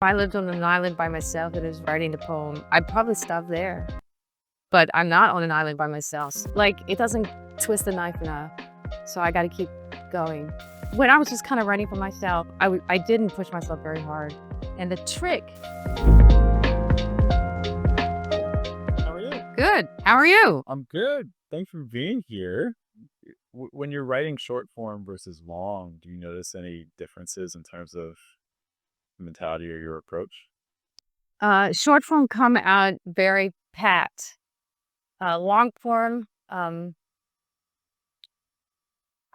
I lived on an island by myself and was writing the poem, I'd probably stop there. But I'm not on an island by myself. Like, it doesn't twist the knife enough. So I got to keep going. When I was just kind of writing for myself, I didn't push myself very hard. And the trick. How are you? Good. How are you? I'm good. Thanks for being here. When you're writing short form versus long, do you notice any differences in terms of mentality or your approach? Short form come out very pat. Long form, I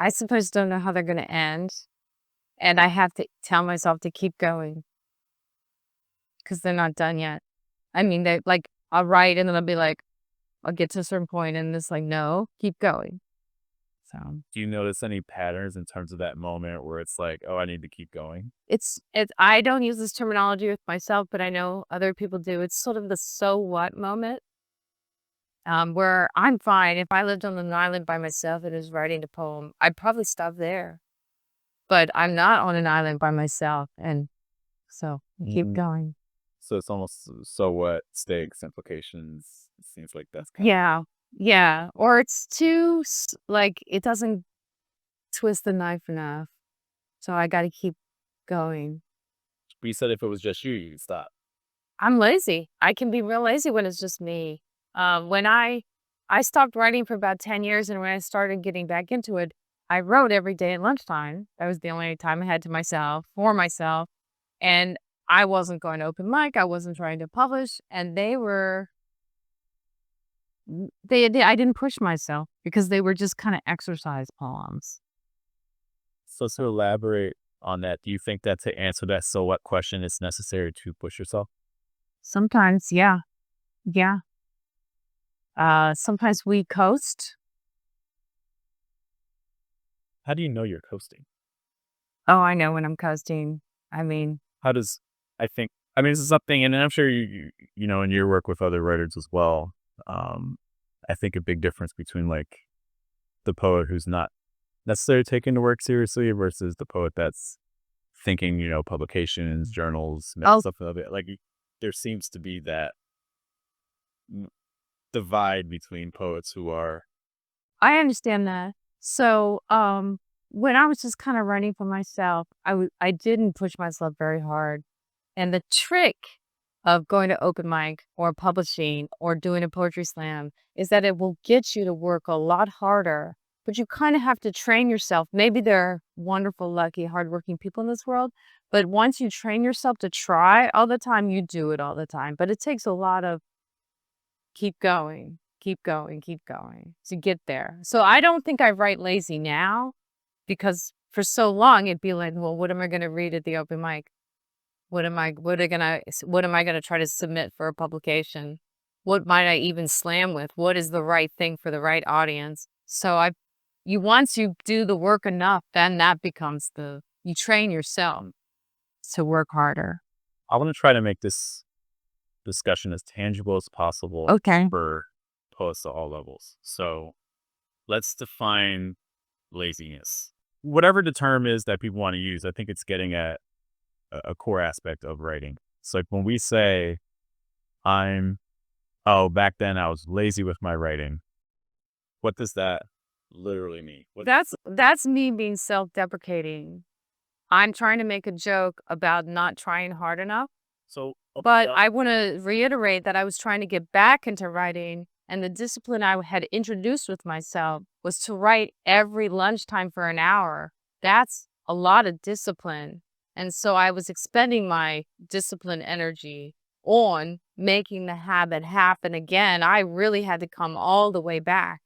suppose don't know how they're going to end. And I have to tell myself to keep going because they're not done yet. I mean, they like, I'll write and then I'll be like, I'll get to a certain point and it's like, no, keep going. So Do you notice any patterns in terms of that moment where it's like, oh, I need to keep going? I don't use this terminology with myself, but I know other people do. It's sort of the so what moment, where I'm fine. If I lived on an island by myself and was writing a poem, I'd probably stop there. But I'm not on an island by myself. And so keep Mhm. going. So it's almost so what stakes, implications. It seems like that's kind of. Yeah. Yeah. Or it's too, like, it doesn't twist the knife enough. So I got to keep going. But you said if it was just you, you'd stop. I'm lazy. I can be real lazy when it's just me. When I stopped writing for about 10 years, and when I started getting back into it, I wrote every day at lunchtime. That was the only time I had to myself, for myself. And I wasn't going to open mic. I wasn't trying to publish. And I didn't push myself because they were just kind of exercise poems. So to elaborate on that, do you think that to answer that so what question, it's necessary to push yourself? Sometimes, yeah. Yeah. Sometimes we coast. How do you know you're coasting? Oh, I know when I'm coasting. I mean, How does I mean, this is something, and I'm sure you know, in your work with other writers as well, um, I think a big difference between, like, the poet who's not necessarily taking the work seriously versus the poet that's thinking, you know, publications, journals, oh, stuff of it, like, there seems to be that mm, divide between poets who are. I understand that. So, when I was just kind of running for myself, I didn't push myself very hard. And the trick of going to open mic or publishing or doing a poetry slam is that it will get you to work a lot harder, but you kind of have to train yourself. Maybe there are wonderful, lucky, hardworking people in this world, but once you train yourself to try all the time, you do it all the time. But it takes a lot of keep going, keep going, keep going to get there. So I don't think I write lazy now because for so long it'd be like, well, what am I going to read at the open mic? What am I gonna try to submit for a publication? What might I even slam with? What is the right thing for the right audience? So once you do the work enough, then that becomes you train yourself to work harder. I wanna try to make this discussion as tangible as possible Okay. for poets at all levels. So, let's define laziness. Whatever the term is that people wanna use, I think it's getting at a core aspect of writing. So, like, when we say, "I'm oh, back then I was lazy with my writing," what does that literally mean? What That's me being self-deprecating. I'm trying to make a joke about not trying hard enough. so But I wanna reiterate that I was trying to get back into writing, and the discipline I had introduced with myself was to write every lunchtime for an hour. That's a lot of discipline, and so I was expending my discipline energy on making the habit happen again. I really had to come all the way back,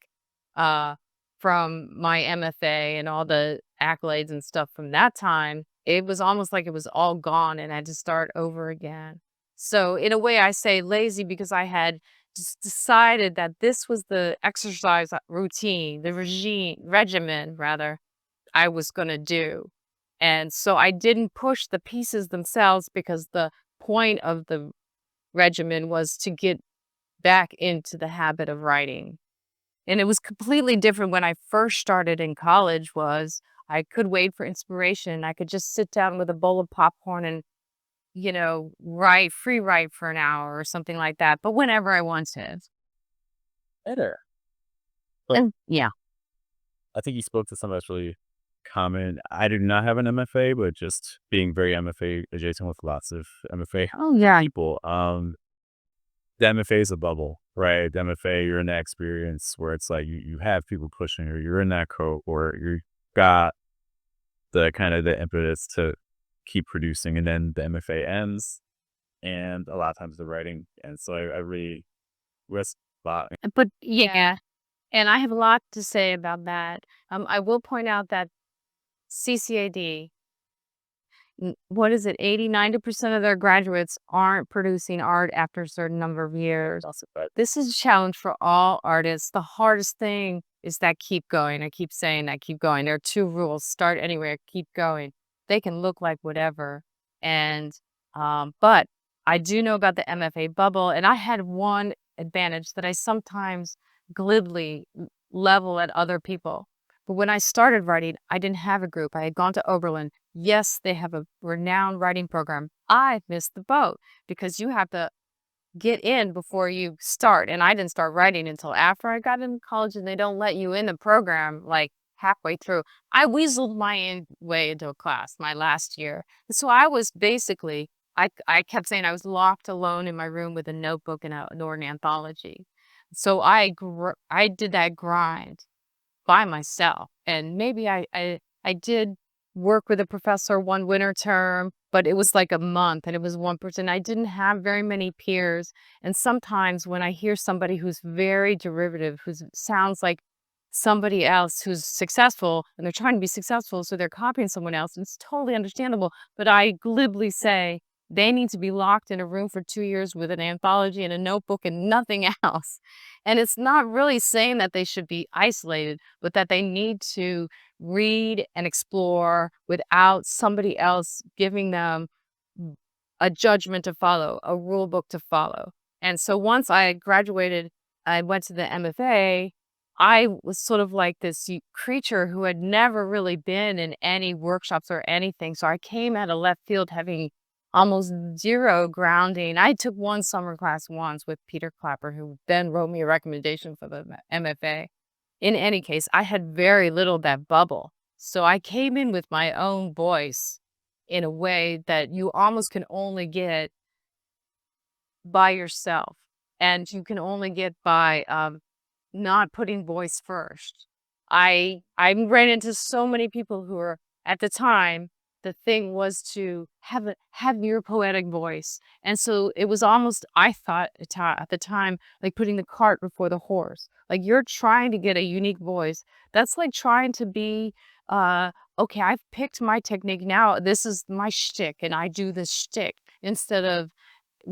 uh, from my MFA and all the accolades and stuff from that time. It was almost like it was all gone, and I had to start over again. So in a way, I say lazy because I had just decided that this was the exercise routine, the regimen rather, I was going to do. And so I didn't push the pieces themselves because the point of the regimen was to get back into the habit of writing. And it was completely different when I first started in college was I could wait for inspiration. I could just sit down with a bowl of popcorn and free write for an hour or something like that, but whenever I wanted. Better. But And yeah. I think you spoke to something that's really common. I do not have an MFA, but just being very MFA adjacent with lots of MFA Oh, yeah. people, the MFA is a bubble, right? The MFA, you're in that experience where it's like you have people pushing, or you're in that coat, or you got the kind of the impetus to keep producing, and then the MFA ends, and a lot of times the writing ends. So I really risk a lot. But yeah, and I have a lot to say about that. I will point out that CCAD, what is it, 80-90% of their graduates aren't producing art after a certain number of years. Also, but This is a challenge for all artists. The hardest thing is that keep going. I keep saying that keep going. There are two rules: start anywhere, keep going. They can look like whatever. And but I do know about the MFA bubble, and I had one advantage that I sometimes glibly level at other people. But when I started writing, I didn't have a group. I had gone to Oberlin. Yes, they have a renowned writing program. I missed the boat because you have to get in before you start. And I didn't start writing until after I got into college, and they don't let you in the program like halfway through. I weaseled my way into a class my last year. And so I was basically, I kept saying I was locked alone in my room with a notebook and or an anthology. So I did that grind by myself. And maybe I did work with a professor one winter term, but it was like a month and it was one person. I didn't have very many peers. And sometimes when I hear somebody who's very derivative, who sounds like somebody else who's successful and they're trying to be successful, so they're copying someone else, it's totally understandable. But I glibly say they need to be locked in a room for 2 years with an anthology and a notebook and nothing else. And it's not really saying that they should be isolated, but that they need to read and explore without somebody else giving them a judgment to follow, a rule book to follow. And so once I graduated, I went to the MFA. I was sort of like this creature who had never really been in any workshops or anything. So I came out of left field having almost zero grounding. I took one summer class once with Peter Clapper, who then wrote me a recommendation for the MFA. In any case, I had very little of that bubble. So I came in with my own voice in a way that you almost can only get by yourself. And you can only get by not putting voice first. I ran into so many people who were at the time, the thing was to have your poetic voice. And so it was almost, I thought at the time, like putting the cart before the horse. Like you're trying to get a unique voice. That's like trying to be okay, I've picked my technique now. This is my shtick and I do this shtick instead of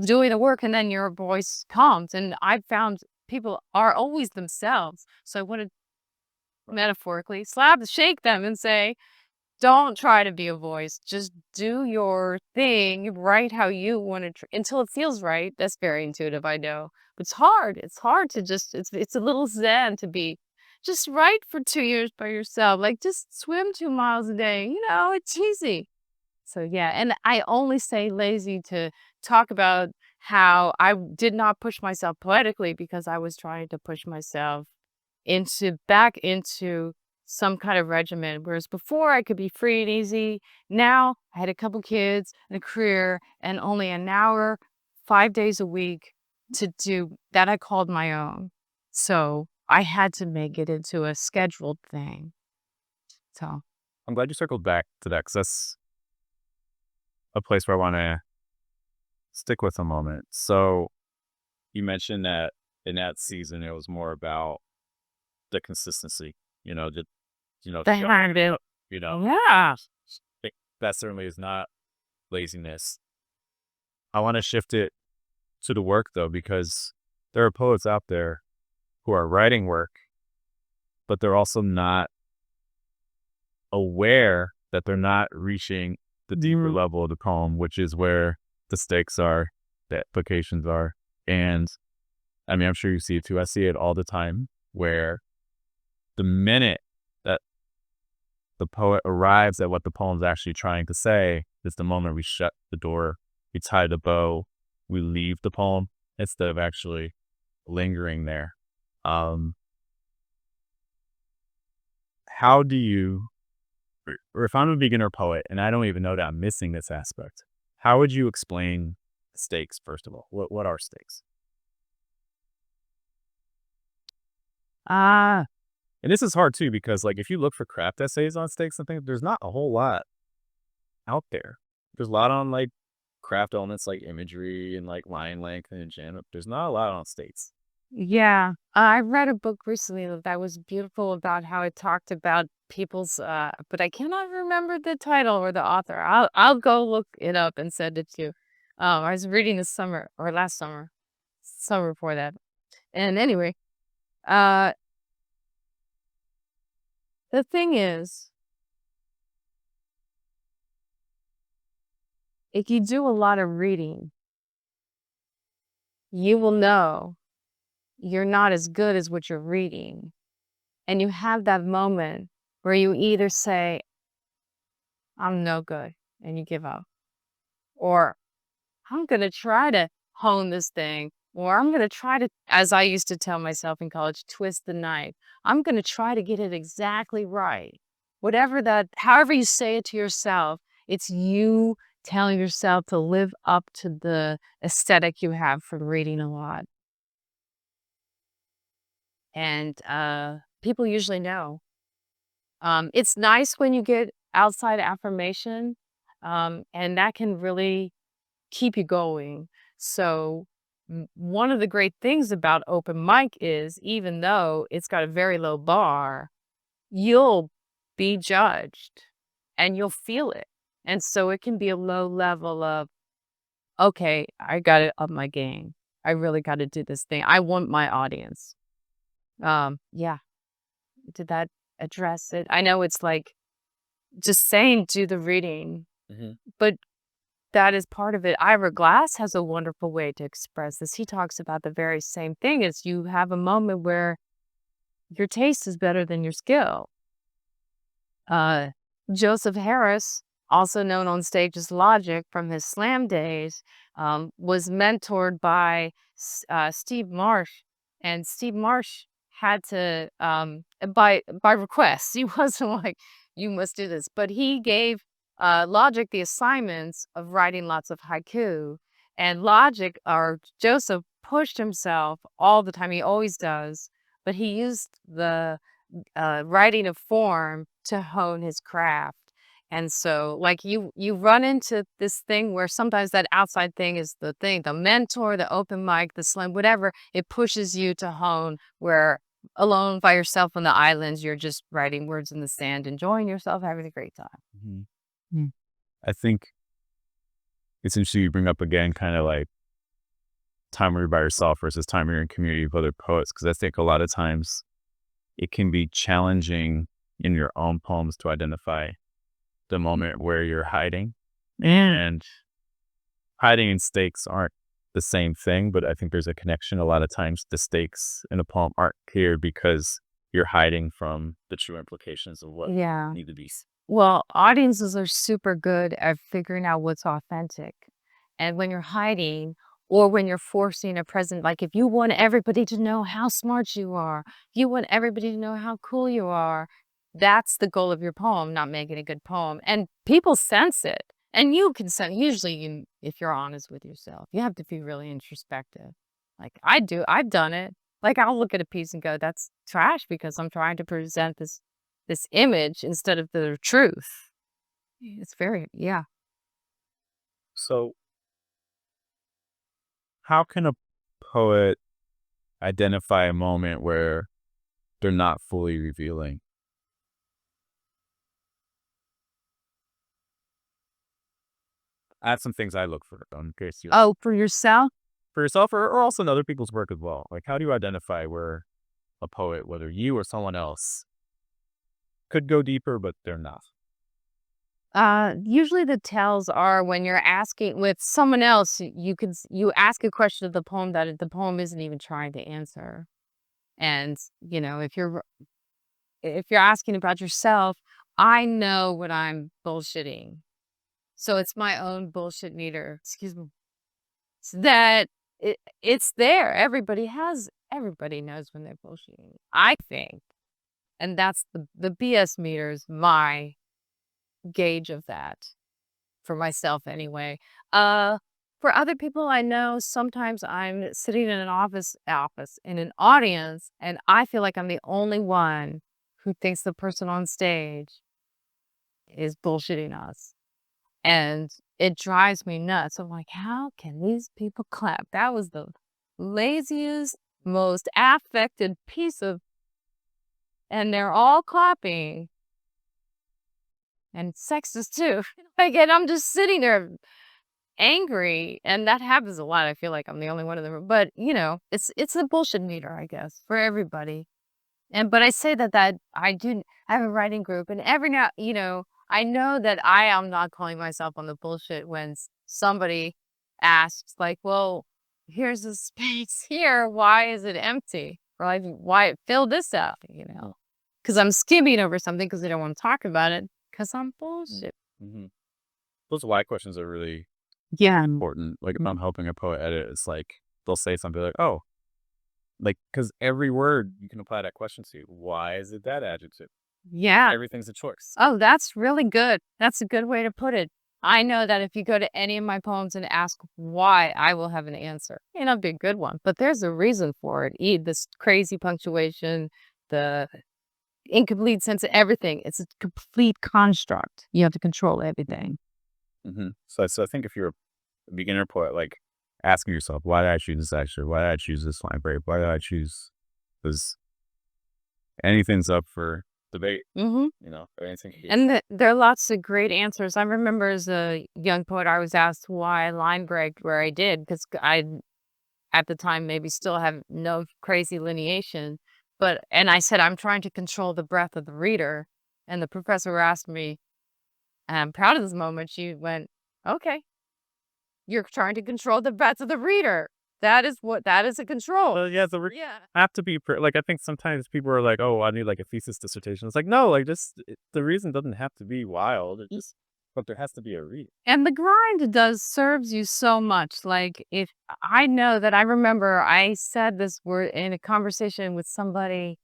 doing the work and then your voice comes. And I've found people are always themselves. So I want to metaphorically shake them and say, don't try to be a voice. Just do your thing, write how you want to until it feels right. That's very intuitive, I know. But it's hard. It's hard to just it's a little zen to be just write for 2 years by yourself. Like just swim 2 miles a day. It's easy. So yeah, and I only say lazy to talk about how I did not push myself poetically because I was trying to push myself back into some kind of regimen. Whereas before I could be free and easy. Now I had a couple kids and a career and only an hour, 5 days a week to do that I called my own. So I had to make it into a scheduled thing. So I'm glad you circled back to that, because that's a place where I want to stick with a moment. So you mentioned that in that season, it was more about the consistency, just, the show habit. up, you know, Yeah. think that certainly is not laziness. I want to shift it to the work though, because there are poets out there who are writing work, but they're also not aware that they're not reaching the deeper level of the poem, which is where the stakes are, the implications are. And I mean, I'm sure you see it too. I see it all the time where the minute that the poet arrives at what the poem's actually trying to say is the moment we shut the door we tie the bow, we leave the poem instead of actually lingering there. Um, how do you, or if I'm a beginner poet and I don't even know that I'm missing this aspect, how would you explain stakes, first of all? What are stakes? Ah, And this is hard too, because like if you look for craft essays on stakes and things, there's not a whole lot out there. There's a lot on like craft elements like imagery and like line length and enchantment. There's not a lot on states. yeah. I read a book recently that was beautiful about how it talked about people's but I cannot remember the title or the author. I'll go look it up and send it to you. I was reading this summer or last summer, summer before that. And anyway, uh the thing is, if you do a lot of reading, you will know you're not as good as what you're reading. And you have that moment where you either say, I'm no good, and you give up, or I'm going to try to hone this thing, or I'm going to try to, as I used to tell myself in college, twist the knife. I'm going to try to get it exactly right. Whatever that, however you say it to yourself, it's you telling yourself to live up to the aesthetic you have from reading a lot. And people usually know. It's nice when you get outside affirmation, and that can really keep you going. So, one of the great things about open mic is even though it's got a very low bar, you'll be judged and you'll feel it. And so it can be a low level of, okay, I got to up my game. I really got to do this thing. I want my audience. Yeah. Did that address it? I know it's like just saying do the reading, Hmm. but that is part of it. Ira Glass has a wonderful way to express this. He talks about the very same thing as you have a moment where your taste is better than your skill. Uh, Joseph Harris, also known on stage as Logic from his slam days, was mentored by Steve Marsh, and Steve Marsh had to by request. He wasn't like you must do this, but he gave Logic the assignments of writing lots of haiku, and Logic or Joseph pushed himself all the time. He always does, but he used the writing a form to hone his craft. And so, like you run into this thing where sometimes that outside thing is the thing, the mentor, the open mic, the slam, whatever. It pushes you to hone where alone by yourself on the islands, you're just writing words in the sand, enjoying yourself, having a great time. Hmm. Mm. I think it's interesting you bring up again, kind of like time where you're by yourself versus time where you're in community with other poets, because I think a lot of times it can be challenging in your own poems to identify the moment where you're hiding. And hiding and stakes aren't the same thing, but I think there's a connection. A lot of times the stakes in a poem aren't clear because you're hiding from the true implications of what Yeah. need to be. Well, audiences are super good at figuring out what's authentic. And when you're hiding or when you're forcing a present, like if you want everybody to know how smart you are, you want everybody to know how cool you are, that's the goal of your poem, not making a good poem. And people sense it. And you can sense, usually you, if you're honest with yourself, you have to be really introspective. Like I do, I've done it. Like I'll look at a piece and go, that's trash because I'm trying to present this image instead of the truth. It's very yeah. So, how can a poet identify a moment where they're not fully revealing? I have some things I look for in case you Oh, for yourself? for yourself or also in other people's work as well. Like, how do you identify where a poet, whether you or someone else, could go deeper, but they're not? Usually the tells are when you're asking with someone else, you could you ask a question of the poem that the poem isn't even trying to answer. And, you know, if you're asking about yourself, I know what I'm bullshitting. So it's my own bullshit meter. Excuse me. So that it's there. Everybody knows when they're bullshitting, I think. And that's the BS meter is my gauge of that for myself anyway. Uh for other people I know, sometimes I'm sitting in an office in an audience and I feel like I'm the only one who thinks the person on stage is bullshitting us. And it drives me nuts. I'm like, how can these people clap? That was the laziest, most affected piece of, and they're all clapping and sexist too. Like, and I'm just sitting there angry, and that happens a lot. I feel like I'm the only one in the room, but it's a bullshit meter, I guess, for everybody. And but I say that I have a writing group, and every now, I know that I am not calling myself on the bullshit when somebody asks, like, well, here's a space here. Why is it empty? Or like, why fill this out? Because I'm skimming over something because I don't want to talk about it because I'm bullshit. Mm-hmm. Those why questions are really Yeah. important. Like if I'm helping a poet edit, it's like they'll say something like, "Oh, like because every word you can apply that question to. Why is it that adjective? Yeah. Everything's a choice." Oh, that's really good. That's a good way to put it. I know that if you go to any of my poems and ask why, I will have an answer. May not be a good one, but there's a reason for it. This crazy punctuation, the incomplete sense of everything. It's a complete construct. You have to control everything. Mm-hmm. So I think if you're a beginner poet, like asking yourself, why did I choose this actor? Why did I choose this line break? Why did I choose this? Anything's up for debate, Hmm. or anything. And there are lots of great answers. I remember as a young poet, I was asked why I line break where I did because I at the time maybe still have no crazy lineation, and I said, "I'm trying to control the breath of the reader." And the professor asked me, and I'm proud of this moment, she went, "Okay, you're trying to control the breath of the reader. That is a control." Yeah, Yeah. have to be like I think sometimes people are like, oh, I need like a thesis dissertation. It's like no, like the reason doesn't have to be wild. But there has to be a reason. And the grind does serves you so much. Like if I know that I remember I said this word in a conversation with somebody,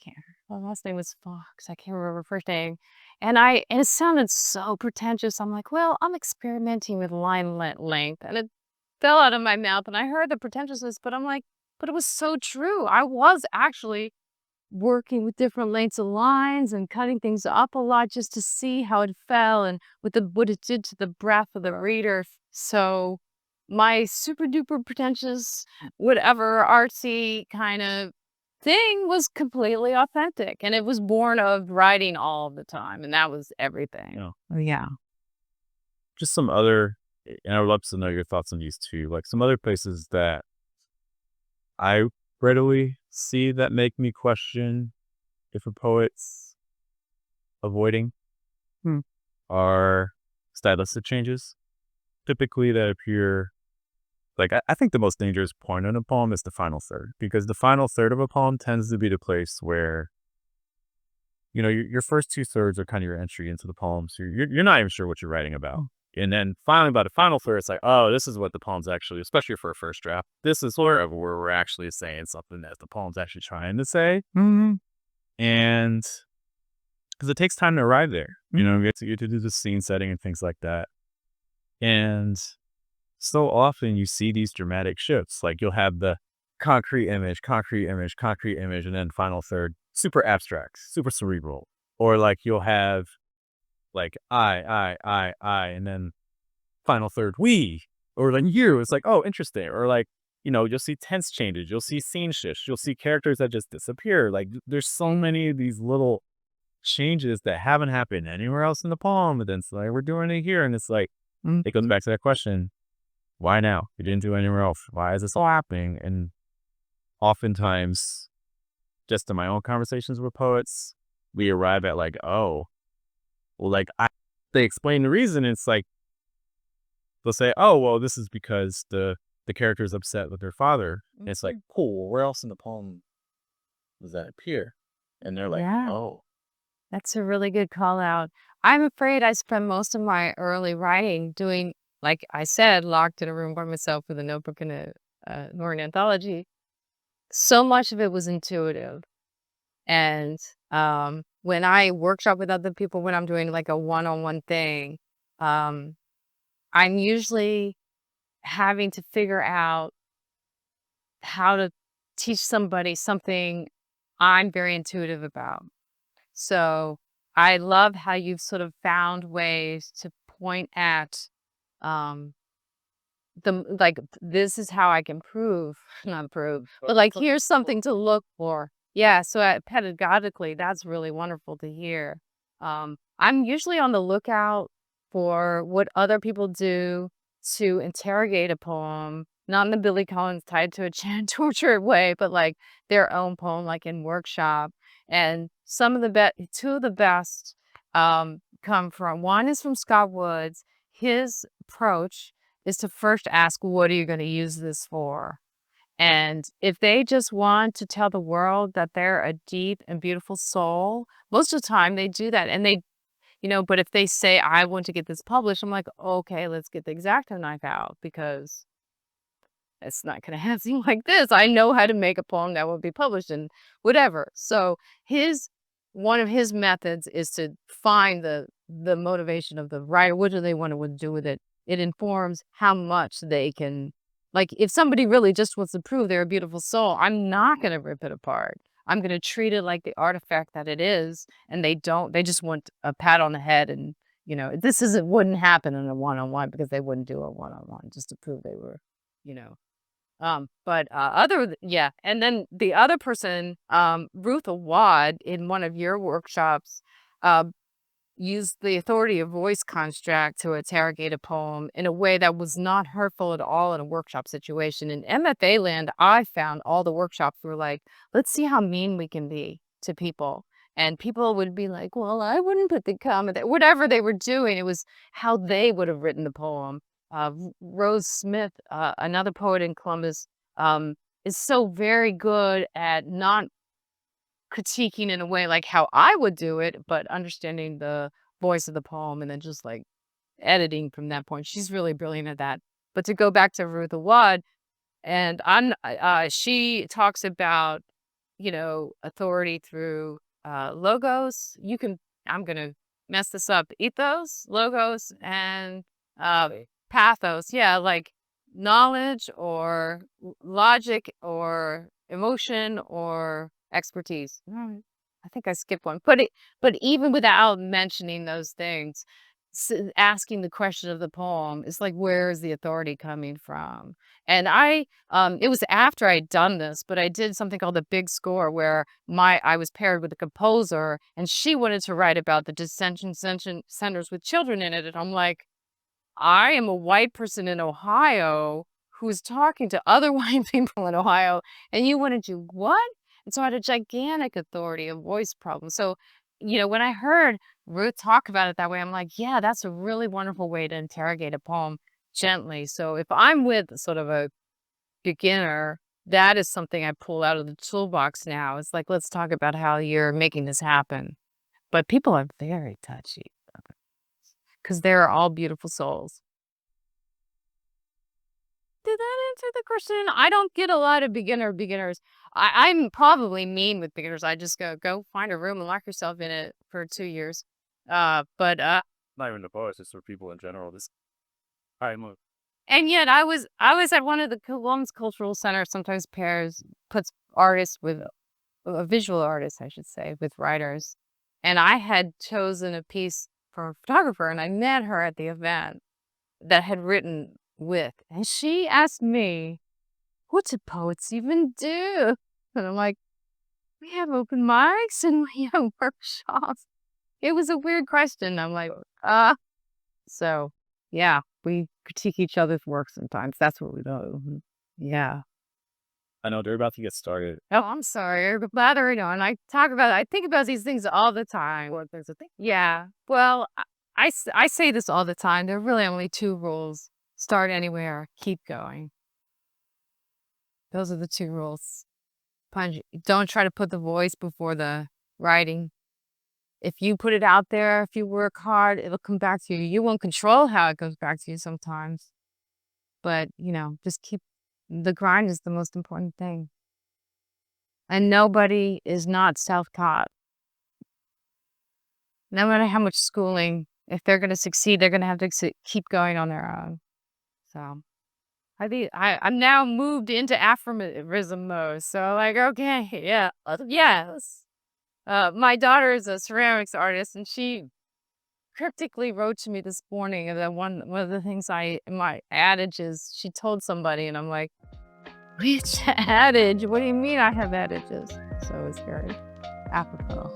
can't her last name was Fox, I can't remember her first name, and it sounded so pretentious. I'm like, "Well, I'm experimenting with line length," and it fell out of my mouth, and I heard the pretentiousness, but I'm like, "But it was so true." I was actually working with different lengths of lines and cutting things up a lot just to see how it fell and what it did to the breath of the reader. So my super duper pretentious, whatever artsy kind of thing was completely authentic and it was born of writing all the time and that was everything. Oh, yeah. Just some other, and I would love to know your thoughts on these too. Like some other places that I readily see that make me question if a poet's avoiding Hmm. are stylistic changes. Typically, that appear like I think the most dangerous point in a poem is the final third, because the final third of a poem tends to be the place where your first two thirds are kind of your entry into the poem, so you're not even sure what you're writing about. And then finally, by the final third, it's like, oh, this is what the poem's actually, especially for a first draft, this is sort of where we're actually saying something that the poem's actually trying to say. Hmm. And because it takes time to arrive there, you get to do the scene setting and things like that. And so often you see these dramatic shifts. Like you'll have the concrete image, concrete image, concrete image, and then final third, super abstract, super cerebral. Or like you'll have like I, and then final third, we, or then you. It's like, oh, interesting. Or like, you'll see tense changes, you'll see scene shifts, you'll see characters that just disappear. Like there's so many of these little changes that haven't happened anywhere else in the poem. And then it's like, we're doing it here. And it's like, it goes back to that question. Why now? You didn't do it anywhere else. Why is this all happening? And oftentimes, just in my own conversations with poets, we arrive at like, oh, well, like they explain the reason. It's like, they'll say, oh, well, this is because the character is upset with their father. And it's like, cool, well, where else in the poem does that appear? And they're like, Yeah. oh. That's a really good call out. I'm afraid I spent most of my early writing doing, like I said, locked in a room by myself with a notebook and nor an anthology. So much of it was intuitive. And when I workshop with other people, when I'm doing like a one-on-one thing, um, I'm usually having to figure out how to teach somebody something I'm very intuitive about. So I love how you've sort of found ways to point at um like this is how I can prove, not prove, but like here's something to look for. Yeah, so pedagogically, that's really wonderful to hear. I'm usually on the lookout for what other people do to interrogate a poem, not in the Billy Collins tied to a chan torture way, but like their own poem, like in workshop. And some of the two of the best come from one is from Scott Woods. His approach is to first ask, what are you going to use this for? And if they just want to tell the world that they're a deep and beautiful soul, most of the time they do that. And but if they say, I want to get this published, I'm like, okay, let's get the X-Acto knife out because it's not gonna seem like this. I know how to make a poem that will be published and whatever. So his one of his methods is to find the motivation of the writer. What do they want to do with it? It informs how much they can like if somebody really just wants to prove they're a beautiful soul, I'm not gonna rip it apart. I'm gonna treat it like the artifact that it is, and they just want a pat on the head and this isn't wouldn't happen in a one-on-one because they wouldn't do a one-on-one just to prove they were, you know, but, yeah, and then the other person, Ruth Awad, in one of your workshops, uh, used the authority of voice construct to interrogate a poem in a way that was not hurtful at all in a workshop situation. In MFA land, I found all the workshops were like, let's see how mean we can be to people. And people would be like, well, I wouldn't put the comma there. Whatever they were doing, it was how they would have written the poem. Rose Smith, another poet in Columbus, um, is so very good at not critiquing in a way like how I would do it, but understanding the voice of the poem and then just like editing from that point. She's really brilliant at that. But to go back to Ruth Awad, and she talks about, authority through logos. I'm going to mess this up. Ethos, logos, and uh, pathos. Yeah, like knowledge or logic or emotion or expertise. I think I skipped one. But even without mentioning those things, asking the question of the poem is like, where is the authority coming from? And it was after I'd done this, but I did something called the big score where I was paired with a composer and she wanted to write about the detention centers with children in it. And I'm like, I am a white person in Ohio who's talking to other white people in Ohio, and you wanna do what? And so I had a gigantic authority, a voice problem. So, when I heard Ruth talk about it that way, I'm like, yeah, that's a really wonderful way to interrogate a poem gently. So if I'm with sort of a beginner, that is something I pull out of the toolbox now. It's like, let's talk about how you're making this happen. But people are very touchy because they're all beautiful souls. Did that answer the question? I don't get a lot of beginners. I'm probably mean with beginners. I just go find a room and lock yourself in it for 2 years. But Not even the poets, just for people in general. This all right, move. and yet I was at one of the Columbus Cultural Center. Sometimes pairs puts artists with visual artists, I should say, with writers. And I had chosen a piece for a photographer, and I met her at the event that had written with, and she asked me, what do poets even do? And I'm like, we have open mics and we have workshops. It was a weird question. I'm like, so yeah, we critique each other's work sometimes. That's what we do. Yeah. I know they're about to get started. Oh, I'm sorry. But blathering on. I think about these things all the time. What there's a thing. Yeah. Well, I say this all the time. There are really only two rules. Start anywhere, keep going. Those are the two rules. Don't try to put the voice before the writing. If you put it out there, if you work hard, it'll come back to you. You won't control how it comes back to you sometimes, but, just keep the grind is the most important thing. And nobody is not self-taught. No matter how much schooling, if they're gonna succeed, they're gonna have to keep going on their own. So, I'm now moved into aphorism mode, so, like, okay, yeah, yes. My daughter is a ceramics artist, and she cryptically wrote to me this morning, and then one of the things my adage is she told somebody, and I'm like, "Which adage? What do you mean I have adages?" So it's very apropos.